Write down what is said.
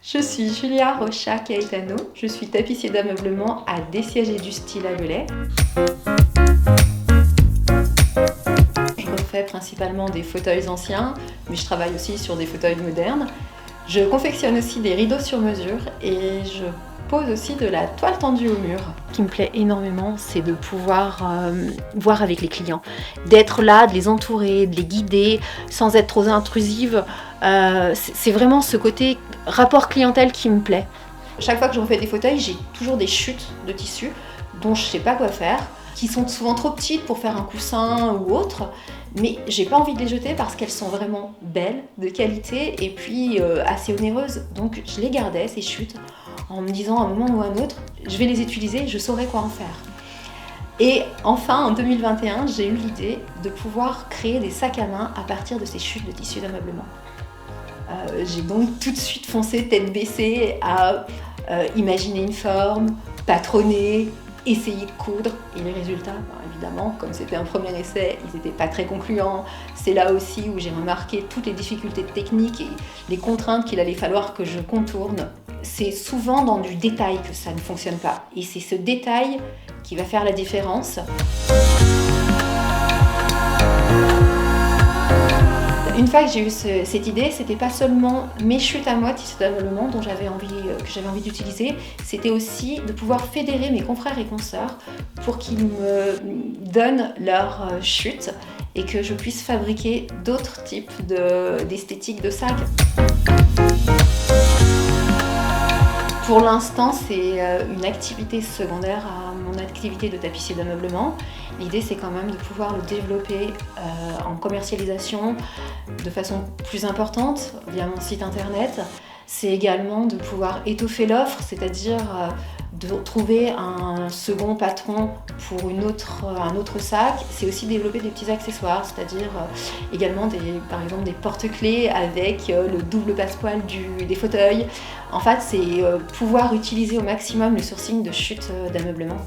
Je suis Julia Rocha Caetano, je suis tapissier d'ameublement à Dessièges du Style à Velay. Je refais principalement des fauteuils anciens, mais je travaille aussi sur des fauteuils modernes. Je confectionne aussi des rideaux sur mesure et je pose aussi de la toile tendue au mur. Ce qui me plaît énormément, c'est de pouvoir voir avec les clients, d'être là, de les entourer, de les guider sans être trop intrusive. C'est vraiment ce côté rapport clientèle qui me plaît. Chaque fois que je refais des fauteuils, j'ai toujours des chutes de tissu dont je ne sais pas quoi faire, qui sont souvent trop petites pour faire un coussin ou autre, mais j'ai pas envie de les jeter parce qu'elles sont vraiment belles, de qualité et puis assez onéreuses. Donc je les gardais, ces chutes, en me disant à un moment ou à un autre, je vais les utiliser, je saurai quoi en faire. Et enfin, en 2021, j'ai eu l'idée de pouvoir créer des sacs à main à partir de ces chutes de tissu d'ameublement. J'ai donc tout de suite foncé tête baissée à imaginer une forme, patronner, essayer de coudre. Et les résultats, évidemment, comme c'était un premier essai, ils n'étaient pas très concluants. C'est là aussi où j'ai remarqué toutes les difficultés techniques et les contraintes qu'il allait falloir que je contourne. C'est souvent dans du détail que ça ne fonctionne pas. Et c'est ce détail qui va faire la différence. Une fois que j'ai eu cette idée, c'était pas seulement mes chutes à moi, tissu d'ameublement, que j'avais envie d'utiliser, c'était aussi de pouvoir fédérer mes confrères et consoeurs pour qu'ils me donnent leurs chutes et que je puisse fabriquer d'autres types d'esthétiques de sacs. Pour l'instant, c'est une activité secondaire à mon activité de tapissier d'ameublement. L'idée, c'est quand même de pouvoir le développer en commercialisation de façon plus importante via mon site internet. C'est également de pouvoir étoffer l'offre, c'est-à-dire de trouver un second patron pour un autre sac. C'est aussi développer des petits accessoires, c'est-à-dire également par exemple des porte-clés avec le double passepoil des fauteuils. En fait, c'est pouvoir utiliser au maximum le sourcing de chutes d'ameublement.